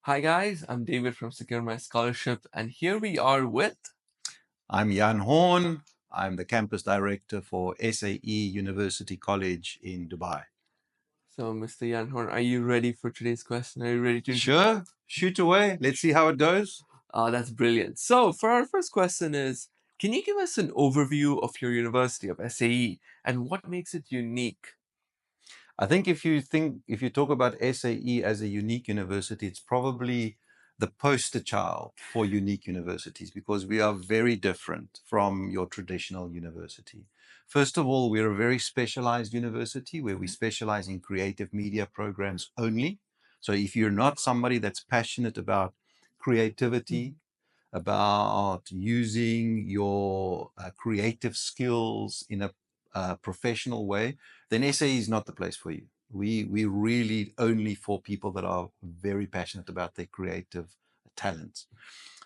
Hi guys, I'm David from SecureMyScholarship, and here we are with. I'm Jan Horn. I'm the campus director for SAE University College in Dubai. So, Mr. Jan Horn, are you ready for today's question? Are you ready to? Sure, shoot away. Let's see how it goes. Oh, that's brilliant. So, for our first question is, can you give us an overview of your university of SAE and what makes it unique? I think if you talk about SAE as a unique university, it's probably the poster child for unique universities because we are very different from your traditional university. First of all, we're a very specialized university where we specialize in creative media programs only. So if you're not somebody that's passionate about creativity, about using your creative skills in a professional way, then SAE is not the place for you. We really only for people that are very passionate about their creative talents.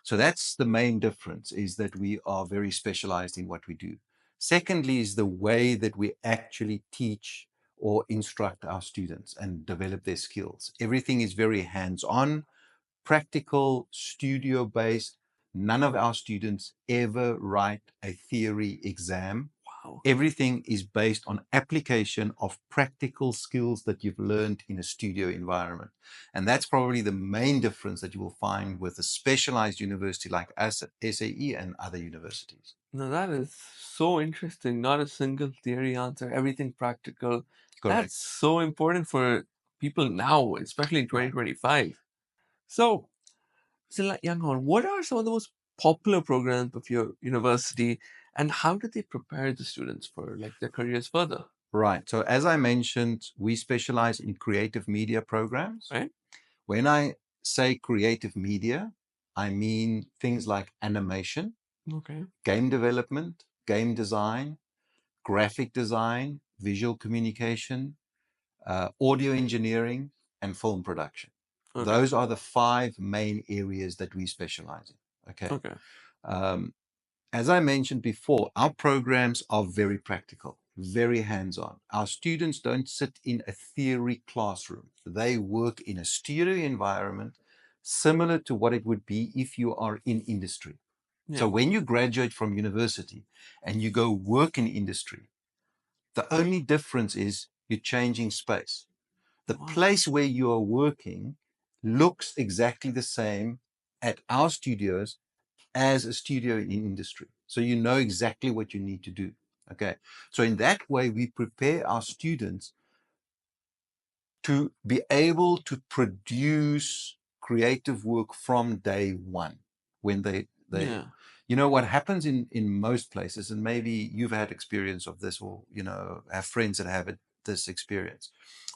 So that's the main difference, is that we are very specialized in what we do. Secondly is the way that we actually teach or instruct our students and develop their skills. Everything is very hands-on, practical, studio-based. None of our students ever write a theory exam. Wow. Everything is based on application of practical skills that you've learned in a studio environment. And that's probably the main difference that you will find with a specialized university like SAE and other universities. Now, that is so interesting. Not a single theory answer, everything practical. That's Correct. so important for people now, especially in Right. 2025. So, like Young Horn, what are some of the most popular programs of your university, and how do they prepare the students for like their careers further? Right. So as I mentioned, we specialize in creative media programs. Right? When I say creative media, I mean things like animation, Okay. game development, game design, graphic design, visual communication, audio engineering, and film production. Okay. Those are the five main areas that we specialize in. Okay. Okay. Um, as I mentioned before, our programs are very practical, very hands-on. Our students don't sit in a theory classroom. They work in a studio environment similar to what it would be if you are in industry. Yeah. So when you graduate from university and you go work in industry, the only difference is you're changing space. The Wow. place where you are working looks exactly the same at our studios as a studio in industry. So you know exactly what you need to do. Okay. So in that way, we prepare our students to be able to produce creative work from day one when they Yeah. you know what happens in most places, and maybe you've had experience of this, or have friends that have this experience.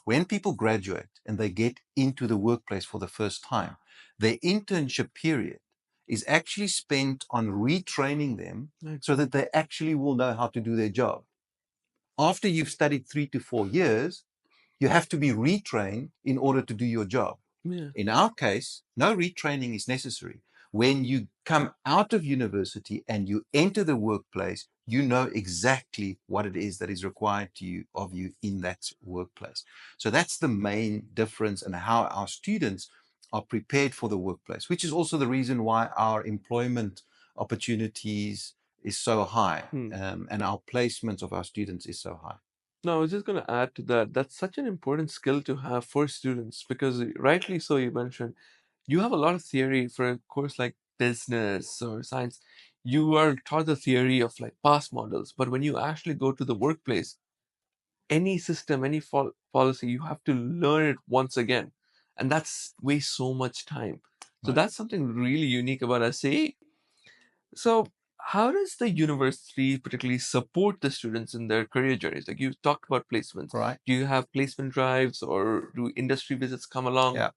When people graduate and they get into the workplace for the first time, their internship period is actually spent on retraining them so that they actually will know how to do their job. After you've studied 3 to 4 years, you have to be retrained in order to do your job. Yeah. In our case, no retraining is necessary. When you come out of university and you enter the workplace, you know exactly what it is that is required of you in that workplace. So that's the main difference in how our students are prepared for the workplace, which is also the reason why our employment opportunities is so high, Hmm. and our placements of our students is so high. No, I was just going to add to that. That's such an important skill to have for students because, rightly so, you mentioned you have a lot of theory for a course like business or science. You are taught the theory of like past models, but when you actually go to the workplace, any system, any policy, you have to learn it once again. And that's wastes so much time. So Right. that's something really unique about SAE. So how does the university particularly support the students in their career journeys? Like you talked about placements. Right. Do you have placement drives or do industry visits come along? Yeah.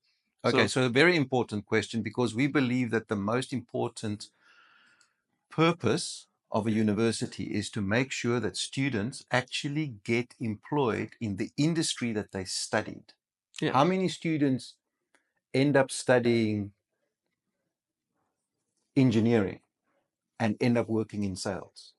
Okay, So so a very important question, because we believe that the most important purpose of a university is to make sure that students actually get employed in the industry that they studied. yeah, How many students end up studying engineering and end up working in sales?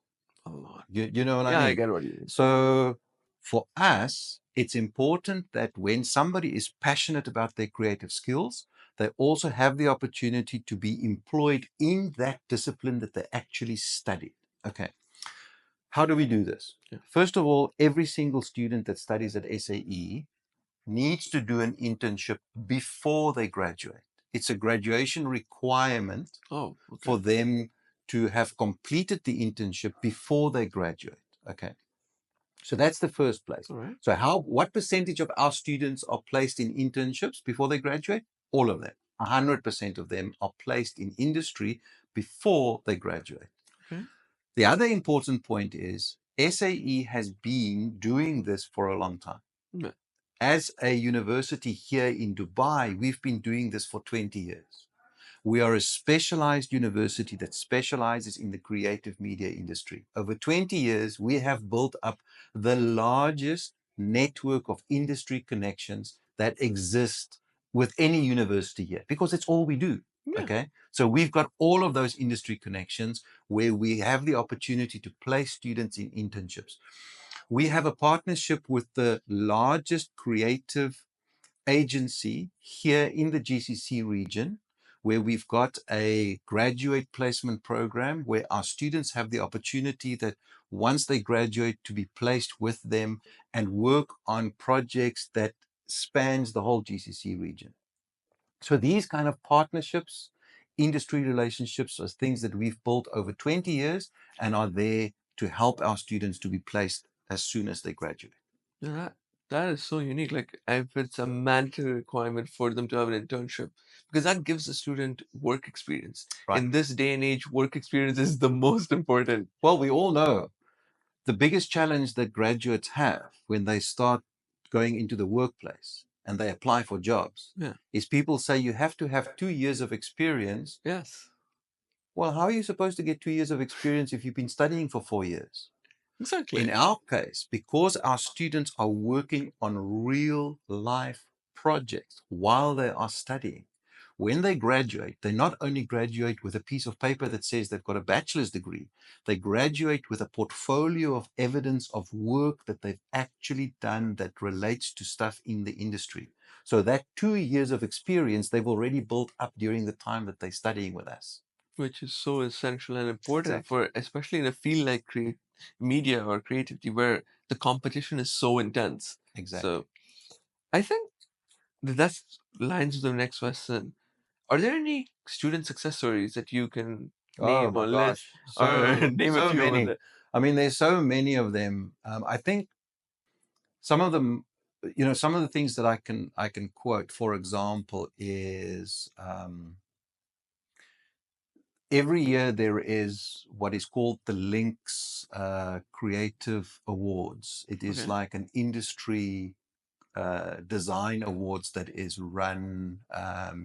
a lot. You know what I Yeah, I mean? get what you mean. So for us, it's important that when somebody is passionate about their creative skills, they also have the opportunity to be employed in that discipline that they actually studied. Okay. How do we do this? Yeah. First of all, every single student that studies at SAE needs to do an internship before they graduate. It's a graduation requirement Oh, for okay. them to have completed the internship before they graduate. Okay. So that's the first place. All right. So what percentage of our students are placed in internships before they graduate? All of them. 100% of them are placed in industry before they graduate. Okay. The other important point is SAE has been doing this for a long time. Yeah. As a university here in Dubai, we've been doing this for 20 years. We are a specialized university that specializes in the creative media industry. Over 20 years, we have built up the largest network of industry connections that exist with any university here because it's all we do. Yeah. Okay. So we've got all of those industry connections where we have the opportunity to place students in internships. We have a partnership with the largest creative agency here in the GCC region, where we've got a graduate placement program where our students have the opportunity that once they graduate to be placed with them and work on projects that spans the whole GCC region. So these kind of partnerships, industry relationships are things that we've built over 20 years and are there to help our students to be placed as soon as they graduate. Yeah, that is so unique. Like, if it's a mandatory requirement for them to have an internship, because that gives the student work experience. Right. In this day and age, work experience is the most important. Well, we all know the biggest challenge that graduates have when they start going into the workplace and they apply for jobs Yeah. is people say you have to have 2 years of experience. Yes. Well, how are you supposed to get 2 years of experience if you've been studying for 4 years? In Exactly. our case, because our students are working on real life projects while they are studying, when they graduate, they not only graduate with a piece of paper that says they've got a bachelor's degree, they graduate with a portfolio of evidence of work that they've actually done that relates to stuff in the industry. So that 2 years of experience they've already built up during the time that they're studying with us. Which is so essential and important Exactly. for, especially in a field like create media or creativity, where the competition is so intense. Exactly. So I think that's lines to the next question. Are there any student success stories that you can Oh name my or list, gosh, or so name a so few over many. there? I mean, there's so many of them. I think some of them, some of the things that I can quote, for example, is every year there is what is called the Links Creative Awards. It is Okay. like an industry design awards that is run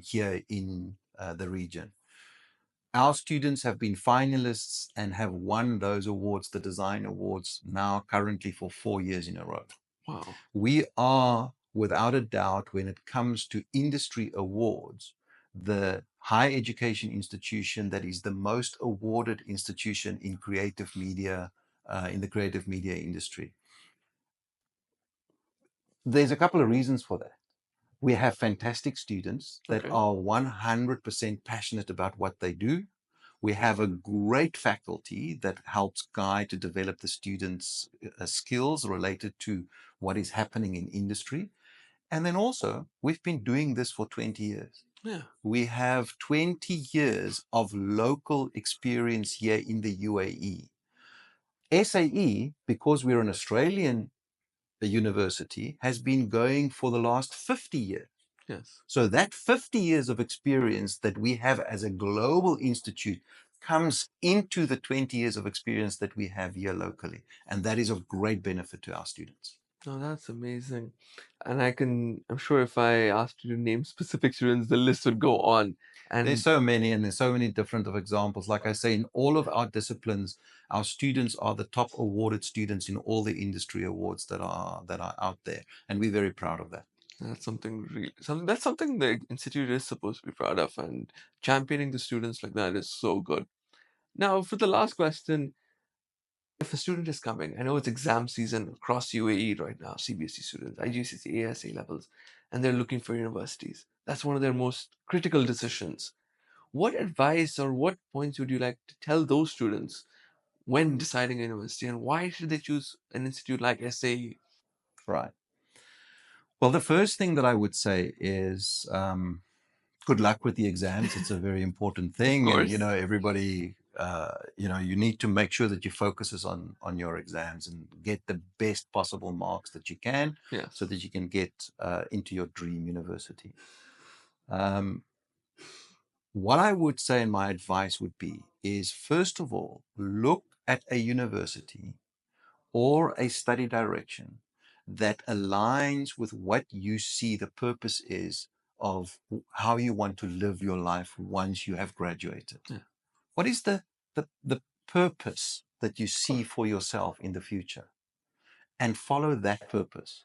here in the region. Our students have been finalists and have won those awards, the design awards, now currently for 4 years in a row. Wow. We are, without a doubt, when it comes to industry awards, the higher education institution that is the most awarded institution in creative media, in the creative media industry. There's a couple of reasons for that. We have fantastic students that Okay. are 100% passionate about what they do. We have a great faculty that helps guide to develop the students' skills related to what is happening in industry. And then also, we've been doing this for 20 years. Yeah. We have 20 years of local experience here in the UAE. SAE, because we're an Australian university, has been going for the last 50 years. Yes. So that 50 years of experience that we have as a global institute comes into the 20 years of experience that we have here locally. And that is of great benefit to our students. No, that's amazing. And I'm sure if I asked you to name specific students, the list would go on. There's And so many, and there's so many different of examples. Like I say, in all of our disciplines, our students are the top awarded students in all the industry awards that are out there, and we're very proud of that. that's something the institute is supposed to be proud of, and championing the students like that is so good. Now, for the last question, if a student is coming, I know it's exam season across UAE right now, CBSE students, IGCSE, AS A levels, and they're looking for universities. That's one of their most critical decisions. What advice or what points would you like to tell those students when deciding a university, and why should they choose an institute like SAE? Right. Well, the first thing that I would say is good luck with the exams. It's a very important Of thing, and course. everybody, you need to make sure that you focuses on your exams and get the best possible marks that you can, so Yes. that you can get into your dream university. Um, what I would say, and my advice would be, is first of all, look at a university or a study direction that aligns with what you see the purpose is of how you want to live your life once you have graduated. Yeah, What is the purpose that you of see course. for yourself in the future? And follow that purpose.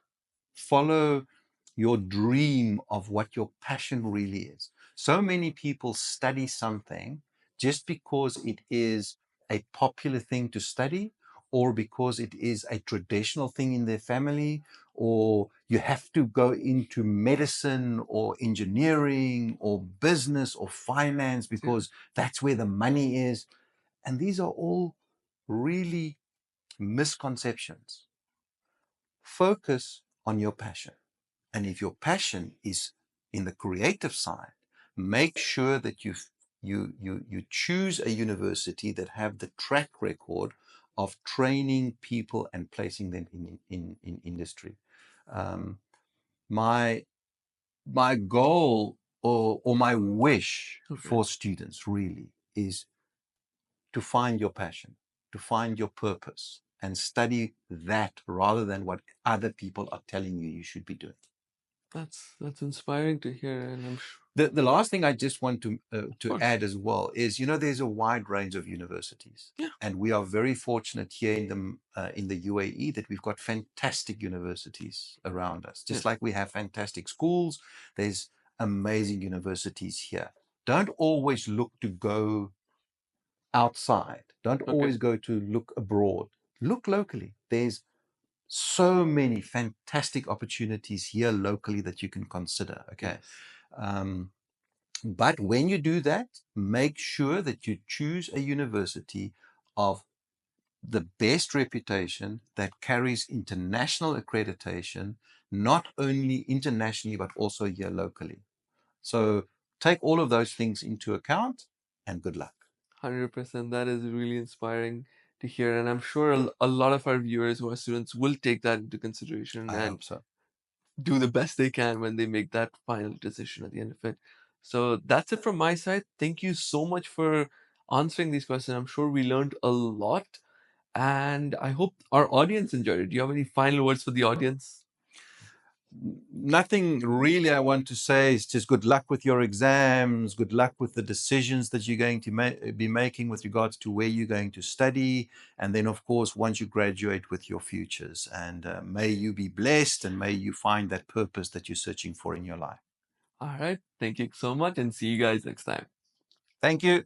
Follow your dream of what your passion really is. So many people study something just because it is a popular thing to study, or because it is a traditional thing in their family, or you have to go into medicine or engineering or business or finance Yeah, because that's where the money is. And these are all really misconceptions. Focus on your passion. And if your passion is in the creative side, make sure that you choose a university that have the track record of training people and placing them in industry. Um, my my goal, or my wish okay. for students really is to find your passion, to find your purpose, and study that rather than what other people are telling you should be doing. That's inspiring to hear, and I'm sure. The last thing I just want Of to course. add as well is, there's a wide range of universities, Yeah. and we are very fortunate here in the UAE that we've got fantastic universities around us. Just Yes. like we have fantastic schools, there's amazing universities here. Don't always look to go outside. Don't Okay. always go to look abroad. Look locally. There's so many fantastic opportunities here locally that you can consider. Okay. Yes. Um, but when you do that, make sure that you choose a university of the best reputation that carries international accreditation, not only internationally, but also here locally. So take all of those things into account, and good luck. 100%. That is really inspiring to hear, and I'm sure a lot of our viewers who are students will take that into consideration I and hope so. do the best they can when they make that final decision at the end of it. So that's it from my side. Thank you so much for answering these questions. I'm sure we learned a lot, and I hope our audience enjoyed it. Do you have any final words for the audience? Nothing really I want to say. Is just good luck with your exams, good luck with the decisions that you're going to be making with regards to where you're going to study, and then of course once you graduate, with your futures. And may you be blessed, and may you find that purpose that you're searching for in your life. All right. Thank you so much, and see you guys next time. Thank you.